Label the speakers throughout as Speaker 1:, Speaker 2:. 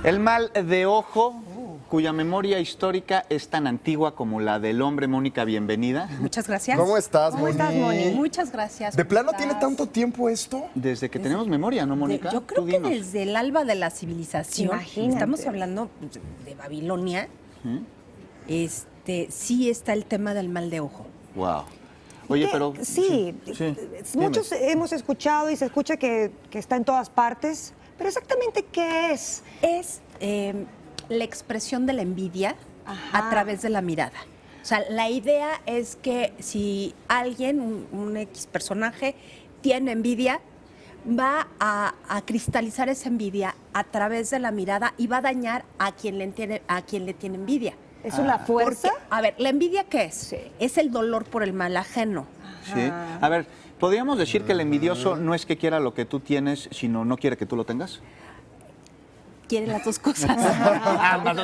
Speaker 1: El mal de ojo, cuya memoria histórica es tan antigua como la del hombre. Mónica, bienvenida.
Speaker 2: Muchas gracias.
Speaker 3: ¿Cómo estás,
Speaker 2: ¿Cómo estás,
Speaker 3: Moni?
Speaker 2: Moni? Muchas gracias.
Speaker 3: ¿De plano
Speaker 2: ¿Cómo
Speaker 3: tiene
Speaker 2: estás?
Speaker 3: tanto tiempo esto?
Speaker 1: Desde que tenemos memoria, ¿no, Mónica?
Speaker 2: Yo creo
Speaker 1: Tú
Speaker 2: que
Speaker 1: dinos.
Speaker 2: desde el alba de la civilización,
Speaker 4: Imagínate.
Speaker 2: estamos hablando de Babilonia, sí está el tema del mal de ojo.
Speaker 1: Wow. Oye,
Speaker 4: Que-
Speaker 1: pero...
Speaker 4: Sí,
Speaker 1: dime.
Speaker 4: muchos hemos escuchado y se escucha que está en todas partes, pero exactamente qué es.
Speaker 2: Es la expresión de la envidia
Speaker 4: Ajá.
Speaker 2: a través de la mirada. O sea, la idea es que si alguien, un X personaje, tiene envidia, va a cristalizar esa envidia a través de la mirada y va a dañar a quien le tiene envidia.
Speaker 4: ¿Es una fuerza?
Speaker 2: Porque, a ver, ¿la envidia qué es?
Speaker 4: Sí.
Speaker 2: Es el dolor por el mal ajeno.
Speaker 1: Sí. A ver, ¿podríamos decir que el envidioso no es que quiera lo que tú tienes, sino no quiere que tú lo tengas?
Speaker 2: Quiere las dos cosas.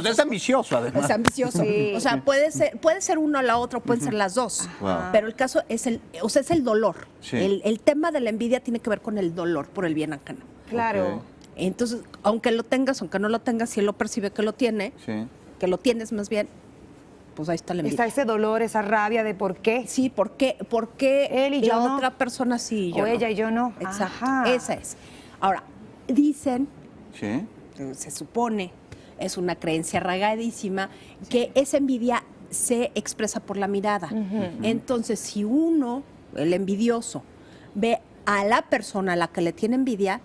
Speaker 1: Es ambicioso, además.
Speaker 2: Es ambicioso.
Speaker 4: Sí.
Speaker 2: O sea, puede ser uno o la otra, pueden ser las dos.
Speaker 1: Wow.
Speaker 2: Pero el caso es es el dolor.
Speaker 1: Sí.
Speaker 2: El tema de la envidia tiene que ver con el dolor por el bien ajeno.
Speaker 4: Claro.
Speaker 1: Ok.
Speaker 2: Entonces, aunque lo tengas, aunque no lo tengas, si él lo percibe que lo tiene,
Speaker 1: Sí.
Speaker 2: que lo tienes más bien, pues ahí está la envidia.
Speaker 4: Está ese dolor, esa rabia de por qué.
Speaker 2: Sí, ¿por qué
Speaker 4: Él y
Speaker 2: la
Speaker 4: yo no?
Speaker 2: otra persona sí y yo
Speaker 4: O
Speaker 2: no?
Speaker 4: ella y yo no.
Speaker 2: Exacto,
Speaker 4: Ajá.
Speaker 2: esa es. Ahora, dicen,
Speaker 1: Sí.
Speaker 2: se supone, es una creencia arraigadísima, que esa envidia se expresa por la mirada. Entonces, si uno, el envidioso, ve a la persona a la que le tiene envidia,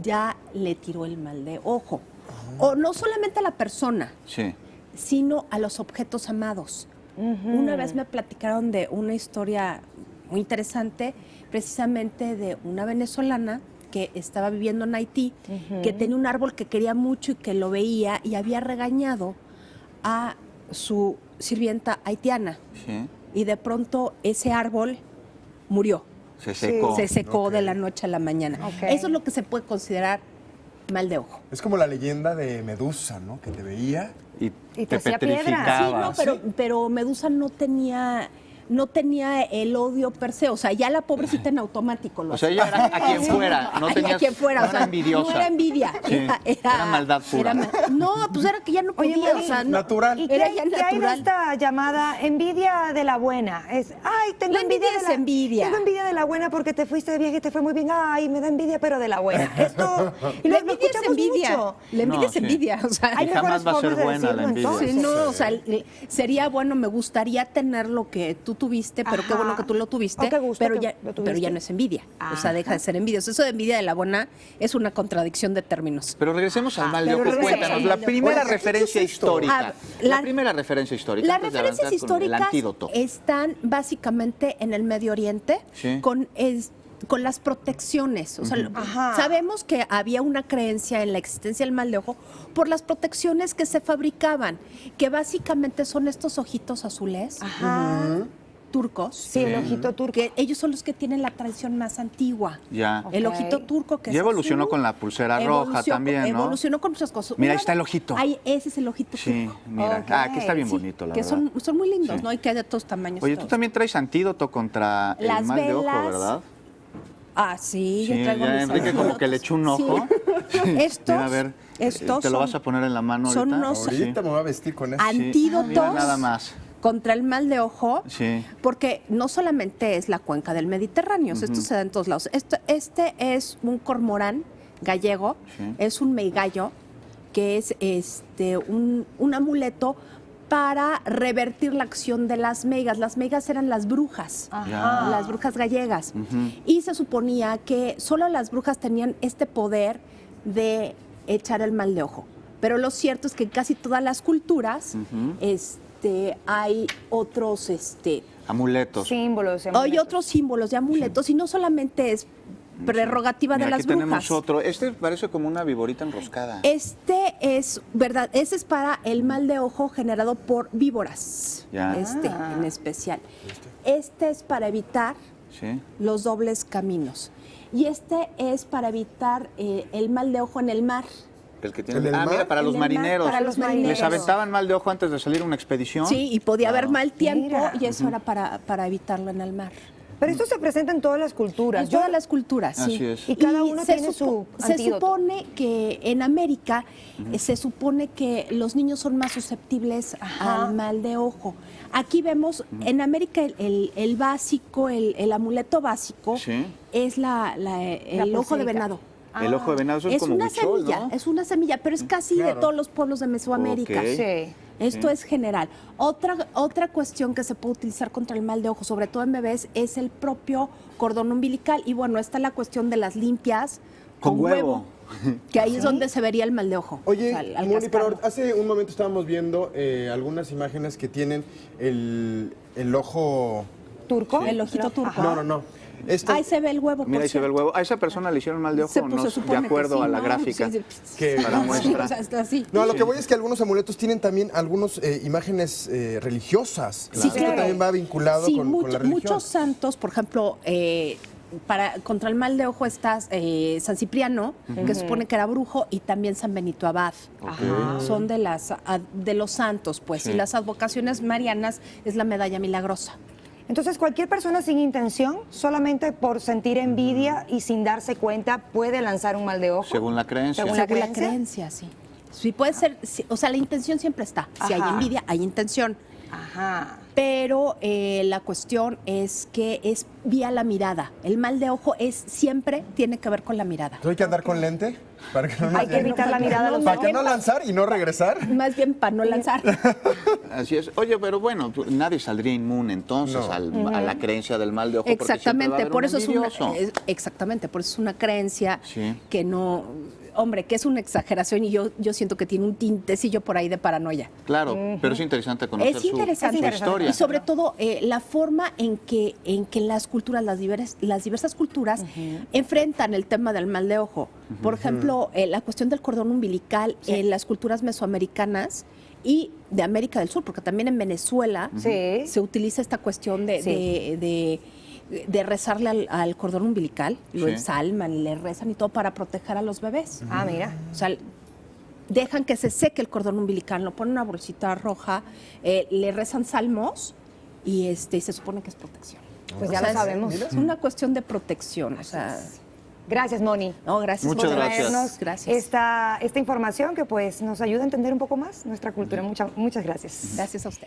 Speaker 2: ya le tiró el mal de ojo. O no solamente a la persona,
Speaker 1: Sí.
Speaker 2: sino a los objetos amados. Una vez me platicaron de una historia muy interesante, precisamente de una venezolana que estaba viviendo en Haití, que tenía un árbol que quería mucho y que lo veía y había regañado a su sirvienta haitiana.
Speaker 1: Sí.
Speaker 2: Y de pronto ese árbol murió,
Speaker 1: Se secó.
Speaker 2: se secó
Speaker 3: Ok.
Speaker 2: de la noche a la mañana.
Speaker 4: Ok.
Speaker 2: Eso es lo que se puede considerar mal de ojo.
Speaker 3: Es como la leyenda de Medusa, ¿no? Que te veía.
Speaker 1: Y
Speaker 4: te
Speaker 1: te
Speaker 4: hacía piedra.
Speaker 1: petrificaba.
Speaker 2: Sí, no, pero Medusa no tenía el odio per se, o sea, ya la pobrecita en automático lo
Speaker 1: O sea,
Speaker 2: hacía.
Speaker 1: ella era a quien fuera, no
Speaker 2: Ay,
Speaker 1: tenía,
Speaker 2: a quien fuera,
Speaker 1: no
Speaker 2: o sea,
Speaker 1: era envidiosa.
Speaker 2: no era envidia,
Speaker 1: Sí, era maldad pura.
Speaker 2: no, pues era que ya no
Speaker 4: Oye,
Speaker 2: podía,
Speaker 4: Moni,
Speaker 2: o sea, no,
Speaker 3: natural.
Speaker 4: ¿Y qué
Speaker 2: era
Speaker 4: hay,
Speaker 2: ya
Speaker 4: qué hay de
Speaker 2: natural.
Speaker 4: esta llamada envidia de la buena? Tengo
Speaker 2: La
Speaker 4: envidia
Speaker 2: envidia
Speaker 4: de
Speaker 2: es
Speaker 4: la
Speaker 2: envidia.
Speaker 4: Tengo envidia de la buena porque te fuiste de viaje y te fue muy bien. Ay, me da envidia, pero de la buena. Esto
Speaker 2: Y la
Speaker 4: lo
Speaker 2: envidia es
Speaker 4: escuchamos
Speaker 2: envidia.
Speaker 4: mucho.
Speaker 2: La envidia
Speaker 1: No,
Speaker 2: es
Speaker 1: sí.
Speaker 2: envidia, o sea,
Speaker 4: Hay
Speaker 1: Y jamás
Speaker 4: mejores
Speaker 1: va a ser
Speaker 4: formas de
Speaker 1: buena la
Speaker 4: decirlo,
Speaker 1: envidia.
Speaker 4: entonces.
Speaker 2: sí, no, o sea, sería bueno, me gustaría tener lo que tú tuviste, pero qué
Speaker 4: Ajá.
Speaker 2: bueno que tú lo tuviste,
Speaker 4: Oh, qué gusto
Speaker 2: pero
Speaker 4: que
Speaker 2: ya,
Speaker 4: lo
Speaker 2: pero
Speaker 4: tuviste.
Speaker 2: ya no es envidia, o sea,
Speaker 4: Ajá.
Speaker 2: deja de ser envidia. O sea, eso de envidia de la buena es una contradicción de términos.
Speaker 1: Pero regresemos al mal de
Speaker 2: Pero
Speaker 1: ojo.
Speaker 2: regresemos
Speaker 1: Cuéntanos,
Speaker 2: al
Speaker 1: la
Speaker 2: mal de ojo.
Speaker 1: primera
Speaker 3: Oye,
Speaker 1: referencia
Speaker 3: ¿qué es esto?
Speaker 1: histórica. La
Speaker 2: La-
Speaker 1: primera referencia histórica.
Speaker 2: Las
Speaker 1: antes de
Speaker 2: referencias
Speaker 1: avanzar con el
Speaker 2: históricas
Speaker 1: antídoto.
Speaker 2: están básicamente en el Medio Oriente
Speaker 1: Sí.
Speaker 2: con las protecciones. O sea,
Speaker 4: Ajá.
Speaker 2: sabemos que había una creencia en la existencia del mal de ojo por las protecciones que se fabricaban, que básicamente son estos ojitos azules
Speaker 4: Ajá.
Speaker 2: turcos.
Speaker 4: Sí, el ojito turco.
Speaker 2: Que ellos son los que tienen la tradición más antigua.
Speaker 1: Ya.
Speaker 2: El
Speaker 4: Ok.
Speaker 2: ojito turco que
Speaker 1: Ya
Speaker 2: es
Speaker 1: evolucionó
Speaker 2: azul,
Speaker 1: con la pulsera roja también, ¿no?
Speaker 2: Evolucionó con muchas cosas.
Speaker 1: Mira, ahí
Speaker 2: Una
Speaker 1: está el
Speaker 2: de-
Speaker 1: ojito.
Speaker 2: Ahí, ese es el ojito
Speaker 1: Sí,
Speaker 2: turco.
Speaker 1: mira.
Speaker 4: Ok.
Speaker 1: Ah, que está bien
Speaker 2: Sí,
Speaker 1: bonito, la
Speaker 2: que
Speaker 1: verdad.
Speaker 2: son muy lindos,
Speaker 1: Sí.
Speaker 2: ¿no? Y que hay de todos tamaños.
Speaker 1: Oye, tú
Speaker 2: todos.
Speaker 1: también traes antídoto contra el
Speaker 2: Las
Speaker 1: mal de ojo,
Speaker 2: velas.
Speaker 1: ¿verdad?
Speaker 2: Ah, sí,
Speaker 1: Sí,
Speaker 2: yo traigo
Speaker 1: ya
Speaker 2: mis
Speaker 1: Enrique como que le echó un ojo.
Speaker 2: Sí. Estos,
Speaker 1: Mira, a ver,
Speaker 2: estos
Speaker 1: ¿te lo
Speaker 2: son
Speaker 1: vas a poner en la mano
Speaker 2: son
Speaker 1: ahorita?
Speaker 2: unos-
Speaker 3: Ahorita me voy a vestir con eso.
Speaker 2: antídotos
Speaker 1: Mira, nada más.
Speaker 2: contra el mal de ojo,
Speaker 1: Sí.
Speaker 2: porque no solamente es la cuenca del Mediterráneo, o sea, esto se da en todos lados. Este es un cormorán gallego,
Speaker 1: Sí.
Speaker 2: es un meigallo, que es un amuleto para revertir la acción de las meigas. Las meigas eran las brujas,
Speaker 1: Ya.
Speaker 2: las brujas gallegas.
Speaker 1: Ujú.
Speaker 2: Y se suponía que solo las brujas tenían este poder de echar el mal de ojo. Pero lo cierto es que en casi todas las culturas hay otros,
Speaker 1: Amuletos.
Speaker 4: Símbolos.
Speaker 2: hay
Speaker 4: amuletos.
Speaker 2: otros símbolos de amuletos y no solamente es prerrogativa
Speaker 1: Mira,
Speaker 2: de
Speaker 1: aquí
Speaker 2: las brujas.
Speaker 1: tenemos otro. Este parece como una viborita enroscada.
Speaker 2: Este es para el mal de ojo generado por víboras,
Speaker 1: Ya.
Speaker 2: en especial. Este es para evitar
Speaker 1: Sí.
Speaker 2: los dobles caminos. Y este es para evitar el mal de ojo en el mar.
Speaker 1: El que tiene.
Speaker 3: ¿En el mar?
Speaker 1: Mira, para
Speaker 2: En
Speaker 1: los
Speaker 2: el mar,
Speaker 1: marineros.
Speaker 2: para los marineros.
Speaker 1: Les aventaban mal de ojo antes de salir a una expedición.
Speaker 2: Sí, y podía haber mal tiempo
Speaker 4: Mira.
Speaker 2: y eso era para evitarlo en el mar.
Speaker 4: Pero esto se presenta en todas las culturas.
Speaker 2: En todas las culturas, sí.
Speaker 1: Así es.
Speaker 4: Y cada uno tiene su
Speaker 2: Se
Speaker 4: antídoto.
Speaker 2: supone que en América se supone que los niños son más susceptibles al mal de ojo. Aquí vemos, en América el básico, el amuleto básico
Speaker 1: Sí.
Speaker 2: es el ojo de
Speaker 4: pulserita.
Speaker 2: venado.
Speaker 1: El ojo de venado eso es como
Speaker 2: una
Speaker 1: huichol,
Speaker 2: semilla,
Speaker 1: ¿no?
Speaker 2: es una semilla, pero es casi de todos los pueblos de Mesoamérica.
Speaker 1: Ok.
Speaker 4: Sí.
Speaker 2: Esto es general. Otra cuestión que se puede utilizar contra el mal de ojo, sobre todo en bebés, es el propio cordón umbilical. Y bueno, está la cuestión de las limpias
Speaker 1: Con huevo.
Speaker 2: que ahí es donde se vería el mal de ojo.
Speaker 3: Oye,
Speaker 2: o sea, al
Speaker 3: Moni, pero
Speaker 2: cascarlo.
Speaker 3: hace un momento estábamos viendo algunas imágenes que tienen el ojo...
Speaker 4: ¿Turco?
Speaker 2: El ojito turco.
Speaker 3: No, no. Esto-
Speaker 2: Ahí se ve el huevo.
Speaker 1: Mira,
Speaker 2: por
Speaker 1: ahí se ve el
Speaker 2: cierto.
Speaker 1: huevo. A esa persona le hicieron mal de ojo,
Speaker 2: Pues,
Speaker 1: no,
Speaker 2: se supone
Speaker 1: de acuerdo
Speaker 2: que sí,
Speaker 1: a la
Speaker 2: ¿no?
Speaker 1: gráfica.
Speaker 2: Sí,
Speaker 3: Que-
Speaker 1: para muestra.
Speaker 2: O sea, está así.
Speaker 3: No, a lo que voy es que algunos amuletos tienen también algunas imágenes religiosas.
Speaker 2: Sí,
Speaker 3: Esto
Speaker 2: claro.
Speaker 3: también va vinculado
Speaker 2: Sí,
Speaker 3: con la religión.
Speaker 2: muchos santos, por ejemplo, contra el mal de ojo está San Cipriano, que supone que era brujo, y también San Benito Abad. Son de los santos, pues.
Speaker 1: Sí.
Speaker 2: Y las advocaciones marianas es la medalla milagrosa.
Speaker 4: Entonces, cualquier persona sin intención, solamente por sentir envidia y sin darse cuenta, puede lanzar un mal de ojo.
Speaker 1: Según la creencia.
Speaker 4: Según la
Speaker 2: Según la
Speaker 4: creencia.
Speaker 2: creencia, sí. Sí, puede ser, sí, o sea, la intención siempre está. Si hay
Speaker 4: Ajá.
Speaker 2: envidia, hay intención.
Speaker 4: Ajá.
Speaker 2: Pero la cuestión es que es vía la mirada. El mal de ojo siempre tiene que ver con la mirada.
Speaker 3: Entonces hay que andar con lente para que no nos
Speaker 4: Hay que
Speaker 3: lleguen.
Speaker 4: evitar la mirada a los
Speaker 3: Para que
Speaker 4: ojos.
Speaker 3: no lanzar y no regresar.
Speaker 2: Más bien para no lanzar.
Speaker 1: Así es. Oye, pero bueno, nadie saldría inmune entonces
Speaker 3: No.
Speaker 1: a la creencia del mal de ojo. porque siempre va a
Speaker 2: Exactamente,
Speaker 1: haber
Speaker 2: por
Speaker 1: un
Speaker 2: eso es una,
Speaker 1: envidioso.
Speaker 2: exactamente, por eso es una creencia
Speaker 1: Sí.
Speaker 2: que no, hombre, que es una exageración y yo siento que tiene un tintecillo por ahí de paranoia.
Speaker 1: Claro, pero es interesante conocer
Speaker 2: Es
Speaker 1: su
Speaker 2: interesante.
Speaker 1: historia.
Speaker 2: Y sobre todo la forma en que las culturas, las diversas culturas, enfrentan el tema del mal de ojo. Por ejemplo, la cuestión del cordón umbilical en las culturas mesoamericanas y de América del Sur, porque también en Venezuela
Speaker 4: Sí.
Speaker 2: se utiliza esta cuestión de rezarle al cordón umbilical, lo
Speaker 1: Sí.
Speaker 2: ensalman, le rezan y todo para proteger a los bebés.
Speaker 4: Ah, mira.
Speaker 2: O sea, dejan que se seque el cordón umbilical, lo ponen en una bolsita roja, le rezan salmos y se supone que es protección.
Speaker 4: Pues
Speaker 2: O
Speaker 4: ya
Speaker 2: sea,
Speaker 4: lo sabemos.
Speaker 2: Es una cuestión de protección. O sea,
Speaker 4: Gracias, Moni.
Speaker 2: no, gracias
Speaker 1: Muchas
Speaker 2: por
Speaker 1: gracias.
Speaker 2: traernos. Gracias.
Speaker 4: Esta información que pues nos ayuda a entender un poco más nuestra cultura. Muchas gracias.
Speaker 2: Gracias a usted.